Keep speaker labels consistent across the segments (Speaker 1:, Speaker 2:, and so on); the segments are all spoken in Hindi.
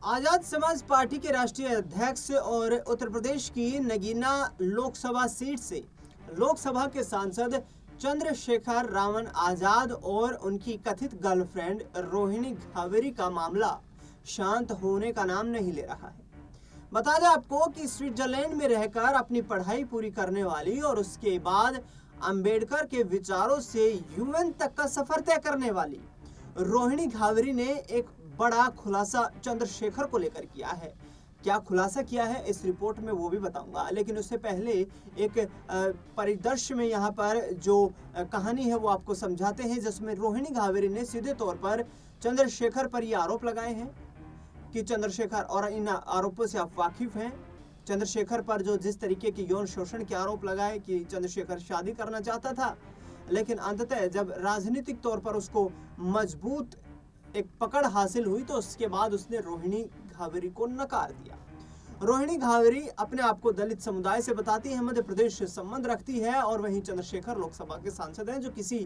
Speaker 1: आजाद समाज पार्टी के राष्ट्रीय अध्यक्ष और उत्तर प्रदेश की नगीना लोकसभा सीट से लोकसभा के सांसद चंद्रशेखर रावण आजाद और उनकी कथित गर्लफ्रेंड रोहिणी घावेरी का मामला शांत होने का नाम नहीं ले रहा है। बता दें आपको कि स्विट्जरलैंड में रहकर अपनी पढ़ाई पूरी करने वाली और उसके बाद अंबेडकर के विचारों से यूएन तक का सफर तय करने वाली रोहिणी घावेरी ने एक बड़ा खुलासा चंद्रशेखर को लेकर किया है। क्या खुलासा किया है इस रिपोर्ट में वो भी बताऊंगा, लेकिन उससे पहले एक परिदृश्य में यहाँ पर जो कहानी है वो आपको समझाते हैं, जिसमें रोहिणी घावेरी ने सीधे तौर पर चंद्रशेखर पर ये आरोप लगाए हैं कि चंद्रशेखर, और इन आरोपों से आप वाकिफ हैं, चंद्रशेखर पर जो जिस तरीके के यौन शोषण के आरोप लगाए कि चंद्रशेखर शादी करना चाहता था, लेकिन अंततः जब राजनीतिक तौर पर उसको मजबूत एक पकड़ हासिल हुई तो उसके बाद उसने रोहिणी घावेरी को नकार दिया। रोहिणी घावेरी अपने आप को दलित समुदाय से बताती है, मध्य प्रदेश से संबंध रखती है, और वहीं चंद्रशेखर लोकसभा के सांसद हैं जो किसी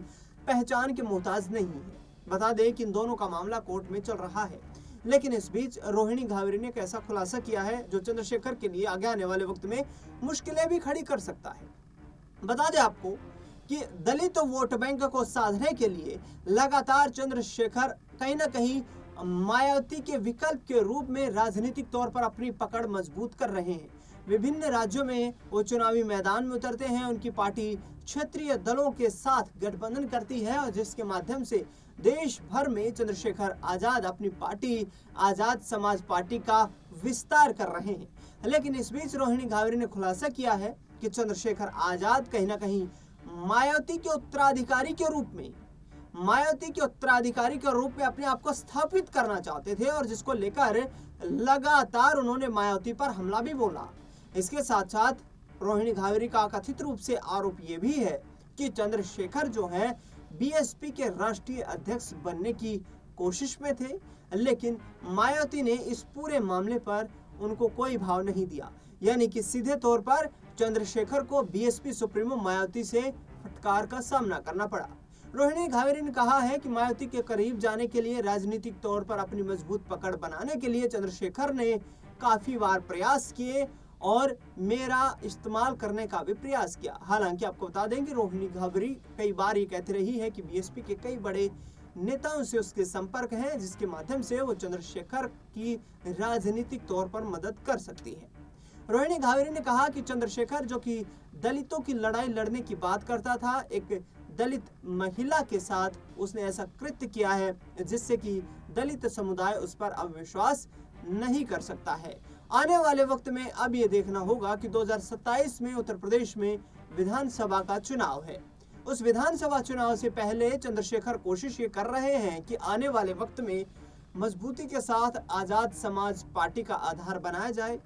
Speaker 1: पहचान के मोहताज नहीं है। बता दें कि इन दोनों का मामला कोर्ट में चल रहा है, लेकिन इस बीच रोहिणी घावेरी ने एक ऐसा खुलासा किया है जो चंद्रशेखर के लिए आगे आने वाले वक्त में मुश्किलें भी खड़ी कर सकता है। बता दें आपको कि दलित वोट बैंक को साधने के लिए लगातार चंद्रशेखर कहीं ना कहीं मायावती के विकल्प के रूप में राजनीतिक तौर पर अपनी पकड़ मजबूत कर रहे हैं। विभिन्न राज्यों में वो चुनावी मैदान में उतरते हैं, उनकी पार्टी क्षेत्रीय दलों के साथ गठबंधन करती है और जिसके माध्यम से देश भर में चंद्रशेखर आजाद अपनी पार्टी आजाद समाज पार्टी का विस्तार कर रहे हैं। लेकिन इस बीच रोहिणी घावेरी ने खुलासा किया है कि चंद्रशेखर आजाद कहीं ना कहीं मायावती के उत्तराधिकारी के रूप में अपने आप को स्थापित करना चाहते थे, और जिसको लेकर लगातार उन्होंने मायावती पर हमला भी बोला। इसके साथ साथ रोहिणी घावेरी का कथित रूप से आरोप यह भी है कि चंद्रशेखर जो है बीएसपी के राष्ट्रीय अध्यक्ष बनने की कोशिश में थे, लेकिन मायावती ने इस पूरे मामले पर उनको कोई भाव नहीं दिया, यानी कि सीधे तौर पर चंद्रशेखर को बीएसपी सुप्रीमो मायावती से फटकार का सामना करना पड़ा। रोहिणी घावेरी ने कहा है कि मायावती के करीब जाने के लिए, राजनीतिक तौर पर अपनी मजबूत पकड़ बनाने के लिए चंद्रशेखर ने काफी बार प्रयास किए और मेरा इस्तेमाल करने का भी प्रयास किया। हालांकि आपको बता दें कि रोहिणी घावेरी कई बार ये कहती रही है कि बीएसपी के कई बड़े नेताओं से उसके संपर्क हैं, जिसके माध्यम से वो चंद्रशेखर की राजनीतिक तौर पर मदद कर सकती है। रोहिणी घावेरी ने कहा कि चंद्रशेखर जो कि दलितों की लड़ाई लड़ने की बात करता था, एक दलित महिला के साथ उसने ऐसा कृत्य किया है जिससे कि दलित समुदाय उस पर अब विश्वास नहीं कर सकता है। आने वाले वक्त में अब ये देखना होगा कि 2027 में उत्तर प्रदेश में विधानसभा का चुनाव है। उस विधानसभा चुनाव से पहले चंद्रशेखर कोशिश ये कर रहे हैं कि आने वाले वक्त में मजबूती के साथ आजाद समाज पार्टी का आधार बनाया जाए।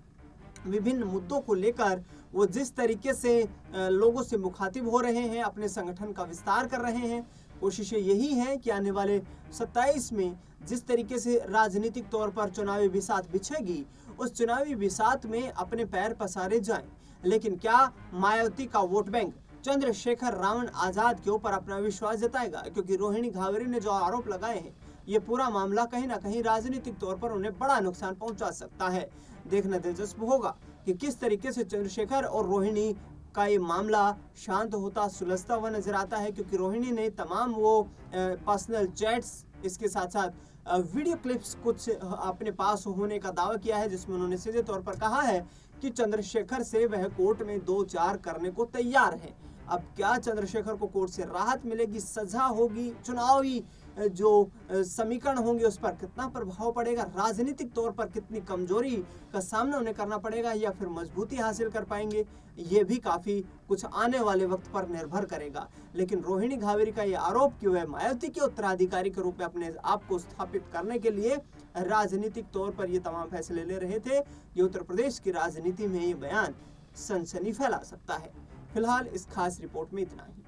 Speaker 1: विभिन्न मुद्दों को लेकर वो जिस तरीके से लोगों से मुखातिब हो रहे हैं, अपने संगठन का विस्तार कर रहे हैं, कोशिशें यही हैं कि आने वाले 27 में जिस तरीके से राजनीतिक तौर पर चुनावी बिसात बिछेगी, उस चुनावी बिसात में अपने पैर पसारे जाएं। लेकिन क्या मायावती का वोट बैंक चंद्रशेखर रावण आजाद के ऊपर अपना विश्वास जताएगा? क्योंकि रोहिणी घावेरी ने जो आरोप लगाए हैं, ये पूरा मामला कहीं ना कहीं राजनीतिक तौर पर उन्हें बड़ा नुकसान पहुंचा सकता है। देखना दिलचस्प होगा कि किस तरीके से चंद्रशेखर और रोहिणी का ये मामला शांत होता सुलझता हुआ नजर आता है, क्योंकि रोहिणी ने तमाम वो पर्सनल चैट्स, इसके साथ साथ वीडियो क्लिप्स कुछ अपने पास होने का दावा किया है, जिसमें उन्होंने सीधे तौर पर कहा है कि चंद्रशेखर से वह कोर्ट में 2-4 करने को तैयार है। अब क्या चंद्रशेखर को कोर्ट से राहत मिलेगी, सजा होगी, चुनावी जो समीकरण होंगे उस पर कितना प्रभाव पड़ेगा, राजनीतिक तौर पर कितनी कमजोरी का सामना उन्हें करना पड़ेगा या फिर मजबूती हासिल कर पाएंगे, ये भी काफी कुछ आने वाले वक्त पर निर्भर करेगा। लेकिन रोहिणी घावेरी का ये आरोप क्यों है, मायावती के उत्तराधिकारी के रूप में अपने आप को स्थापित करने के लिए राजनीतिक तौर पर ये तमाम फैसले ले रहे थे, ये उत्तर प्रदेश की राजनीति में ये बयान सनसनी फैला सकता है। फिलहाल इस खास रिपोर्ट में इतना ही।